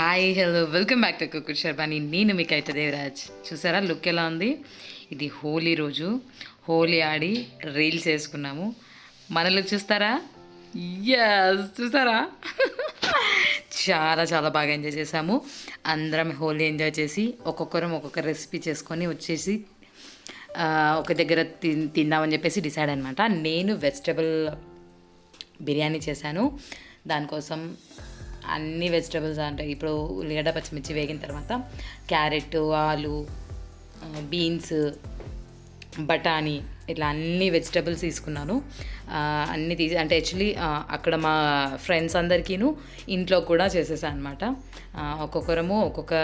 Hi hello welcome back to కుక్కుడు శర్వాణి. నేను మీ కైట దేవరాజ్. చూసారా లుక్ ఎలా ఉంది? ఇది హోలీ రోజు హోలీ ఆడి రీల్స్ వేసుకున్నాము. మన లుక్ చూస్తారా? యస్, చూసారా? చాలా చాలా బాగా ఎంజాయ్ చేసాము. అందరం హోలీ ఎంజాయ్ చేసి ఒక్కొక్కరం ఒక్కొక్క రెసిపీ చేసుకొని వచ్చేసి ఒక దగ్గర తిందామని చెప్పేసి డిసైడ్ అనమాట. నేను వెజిటబుల్ బిర్యానీ చేశాను. దానికోసం అన్ని వెజిటబుల్స్ అంటే ఇప్పుడు ఉల్లిగడ్డ పచ్చిమిర్చి వేగిన తర్వాత క్యారెట్, ఆలు, బీన్స్, బఠానీ ఇట్లా అన్ని వెజిటబుల్స్ తీసుకున్నాను. అన్నీ అంటే యాక్చువల్లీ అక్కడ మా ఫ్రెండ్స్ అందరికీను ఇంట్లో కూడా చేసేసాను అనమాట. ఒక్కొక్కరము ఒక్కొక్క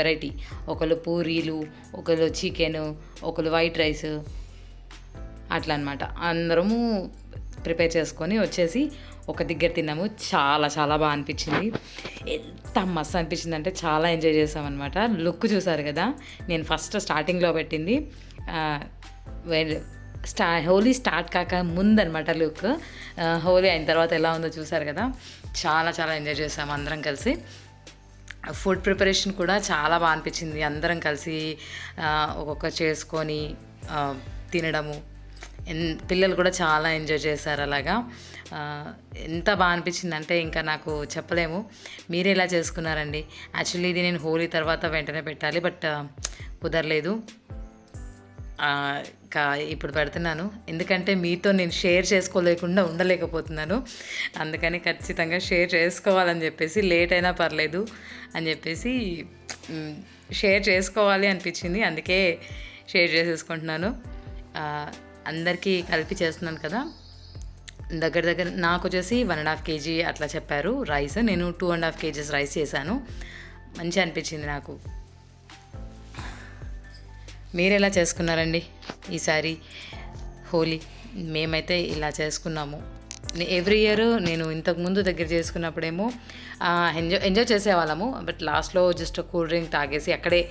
వెరైటీ, ఒకళ్ళు పూరీలు, ఒకళ్ళు చికెను, ఒకళ్ళు వైట్ రైస్, అట్లా అనమాట. అందరము ప్రిపేర్ చేసుకొని వచ్చేసి ఒక దగ్గర తిన్నాము. చాలా చాలా బాగా అనిపించింది. ఎంత మస్తు అనిపించింది అంటే చాలా ఎంజాయ్ చేసామన్నమాట. లుక్ చూసారు కదా, నేను ఫస్ట్ స్టార్టింగ్లో పెట్టింది హోలీ స్టార్ట్ కాక ముందనమాట లుక్. హోలీ అయిన తర్వాత ఎలా ఉందో చూసారు కదా. చాలా చాలా ఎంజాయ్ చేసాము అందరం కలిసి. ఫుడ్ ప్రిపరేషన్ కూడా చాలా బాగా అనిపించింది. అందరం కలిసి ఒక్కొక్క చేసుకొని తినడము. పిల్లలు కూడా చాలా ఎంజాయ్ చేశారు. అలాగా ఎంత బాగా అనిపించింది అంటే ఇంకా నాకు చెప్పలేము. మీరు ఎలా చేసుకున్నారండి? యాక్చువల్లీ ఇది నేను హోలీ తర్వాత వెంటనే పెట్టాలి, బట్ కుదరలేదు. ఇప్పుడు పెడుతున్నాను ఎందుకంటే మీతో నేను షేర్ చేసుకోలేకుండా ఉండలేకపోతున్నాను. అందుకని ఖచ్చితంగా షేర్ చేసుకోవాలని చెప్పేసి లేట్ అయినా పర్లేదు అని చెప్పేసి షేర్ చేసుకోవాలి అనిపించింది. అందుకే షేర్ చేసేసుకుంటున్నాను. అందరికీ కలిపి చేస్తున్నాను కదా. దగ్గర నాకు వచ్చేసి 1.5 kg అట్లా చెప్పారు రైస్. నేను 2.5 kgs రైస్ చేశాను. మంచి అనిపించింది నాకు. మీరు ఎలా చేసుకున్నారండి ఈసారి హోలీ? మేమైతే ఇలా చేసుకున్నాము. ఎవ్రీ ఇయర్ నేను ఇంతకుముందు దగ్గర చేసుకున్నప్పుడేమో ఎంజాయ్ చేసేవాళ్ళము. బట్ లాస్ట్లో జస్ట్ కూల్ డ్రింక్ తాగేసి అక్కడే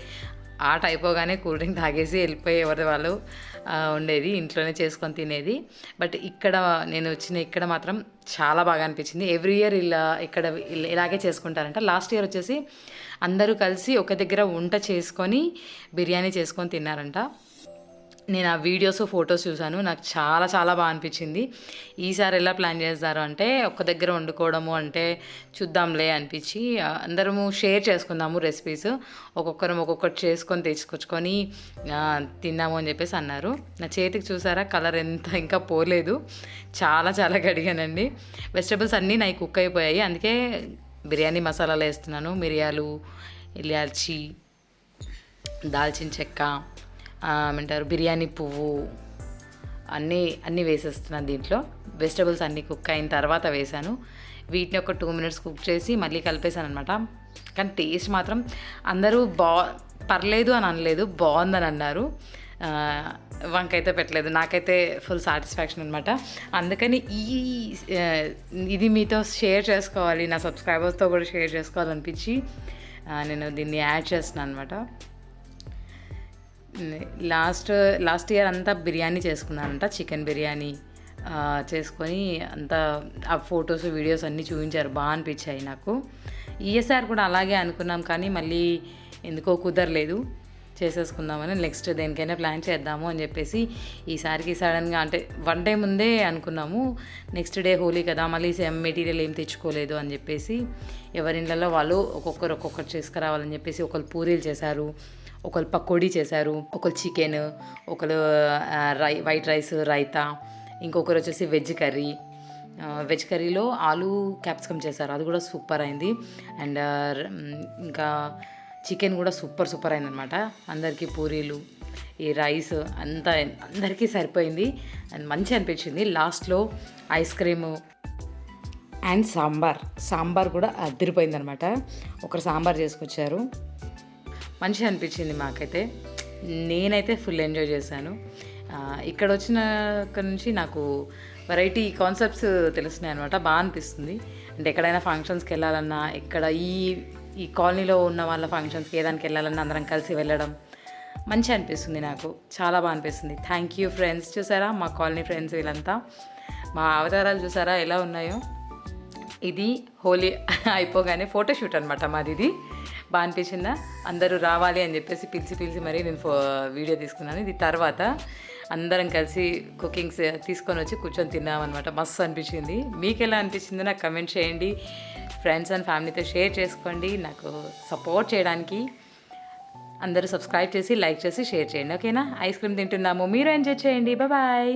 ఆట అయిపోగానే కూల్ డ్రింక్ తాగేసి వెళ్ళిపోయి ఎవరి వాళ్ళు ఉండేది, ఇంట్లోనే చేసుకొని తినేది. బట్ నేను ఇక్కడ మాత్రం చాలా బాగా అనిపించింది. ఎవ్రీ ఇయర్ ఇలాగే చేసుకుంటారంట. లాస్ట్ ఇయర్ వచ్చేసి అందరూ కలిసి ఒక దగ్గర వంట చేసుకొని బిర్యానీ చేసుకొని తిన్నారంట. నేను ఆ వీడియోస్, ఫొటోస్ చూశాను. నాకు చాలా చాలా బాగా అనిపించింది. ఈసారి ఎలా ప్లాన్ చేస్తారు అంటే ఒక్క దగ్గర వండుకోవడము అంటే చూద్దాంలే అనిపించి అందరము షేర్ చేసుకుందాము రెసిపీస్. ఒక్కొక్కరం ఒక్కొక్కటి చేసుకొని తెచ్చుకొచ్చుకొని తిన్నాము అని చెప్పేసి అన్నారు. నా చేతికి చూసారా కలర్ ఎంత ఇంకా పోలేదు. చాలా చాలా కడిగానండి. వెజిటబుల్స్ అన్నీ నాకు కుక్ అయిపోయాయి. అందుకే బిర్యానీ మసాలాలు వేస్తున్నాను. మిరియాలు, ఇలాచి, దాల్చిన చెక్క, ఏమంటారు బిర్యానీ పువ్వు, అన్నీ వేసేస్తున్నాను దీంట్లో. వెజిటబుల్స్ అన్నీ కుక్ అయిన తర్వాత వేసాను. వీటిని ఒక 2 minutes కుక్ చేసి మళ్ళీ కలిపేశాను అనమాట. కానీ టేస్ట్ మాత్రం అందరూ పర్లేదు అని అనలేదు, బాగుందని అన్నారు. వంకైతే పెట్టలేదు. నాకైతే ఫుల్ సాటిస్ఫాక్షన్ అనమాట. అందుకని ఇది మీతో షేర్ చేసుకోవాలి, నా సబ్స్క్రైబర్స్తో కూడా షేర్ చేసుకోవాలనిపించి నేను దీన్ని యాడ్ చేస్తున్నాను అనమాట. లాస్ట్ ఇయర్ అంతా బిర్యానీ చేసుకున్నానంట, చికెన్ బిర్యానీ చేసుకొని అంతా ఆ ఫొటోస్, వీడియోస్ అన్నీ చూపించారు. బాగా అనిపించాయి నాకు. ఈసారి కూడా అలాగే అనుకున్నాం కానీ మళ్ళీ ఎందుకో కుదరలేదు. చేసేసుకుందామని నెక్స్ట్ దేనికైనా ప్లాన్ చేద్దాము అని చెప్పేసి ఈసారికి సడన్గా అంటే 1 day ముందే అనుకున్నాము. నెక్స్ట్ డే హోలీ కదా, మళ్ళీ సేమ్ మెటీరియల్ ఏం తెచ్చుకోలేదు అని చెప్పేసి ఎవరిళ్ళలో వాళ్ళు ఒక్కొక్కటి చేసుకురావాలని చెప్పేసి ఒకళ్ళు పూరీలు చేశారు, ఒకళ్ళు పకోడీ చేశారు, ఒకళ్ళు చికెన్, ఒకళ్ళు వైట్ రైస్, రైతా, ఇంకొకరు వచ్చేసి వెజ్ కర్రీలో ఆలు క్యాప్సికమ్ చేశారు. అది కూడా సూపర్ అయింది. అండ్ ఇంకా చికెన్ కూడా సూపర్ అయిందనమాట. అందరికీ పూరీలు, ఈ రైస్ అంతా అందరికీ సరిపోయింది అండ్ మంచి అనిపించింది. లాస్ట్లో ఐస్ క్రీము అండ్ సాంబార్ కూడా అదిరిపోయిందనమాట. ఒకరు సాంబార్ చేసుకొచ్చారు. మంచిగా అనిపించింది మాకైతే. నేనైతే ఫుల్ ఎంజాయ్ చేశాను. ఇక్కడ వచ్చినాక నుంచి నాకు వెరైటీ కాన్సెప్ట్స్ తెలుస్తున్నాయి అనమాట. బాగా అనిపిస్తుంది. అంటే ఎక్కడైనా ఫంక్షన్స్కి వెళ్ళాలన్నా, ఇక్కడ ఈ కాలనీలో ఉన్న వాళ్ళ ఫంక్షన్స్కి ఏదానికి వెళ్ళాలన్నా అందరం కలిసి వెళ్ళడం మంచిగా అనిపిస్తుంది. నాకు చాలా బాగా అనిపిస్తుంది. Thank you friends. చూసారా మా కాలనీ ఫ్రెండ్స్ వీళ్ళంతా, మా అవతారాలు చూసారా ఎలా ఉన్నాయో. ఇది హోలీ అయిపోగానే ఫోటోషూట్ అనమాట మాది. ఇది బాగా అనిపించిందా, అందరూ రావాలి అని చెప్పేసి పిలిచి మరీ నేను వీడియో తీసుకున్నాను. ఇది తర్వాత అందరం కలిసి కుకింగ్స్ తీసుకొని వచ్చి కూర్చొని తిన్నామన్నమాట. మస్తు అనిపించింది. మీకు ఎలా అనిపించిందో నాకు కమెంట్ చేయండి. ఫ్రెండ్స్ అండ్ ఫ్యామిలీతో షేర్ చేసుకోండి. నాకు సపోర్ట్ చేయడానికి అందరూ సబ్స్క్రైబ్ చేసి, లైక్ చేసి, షేర్ చేయండి. ఓకేనా? ఐస్ క్రీమ్ తింటున్నాము, మీరు ఎంజాయ్ చేయండి. బాయ్.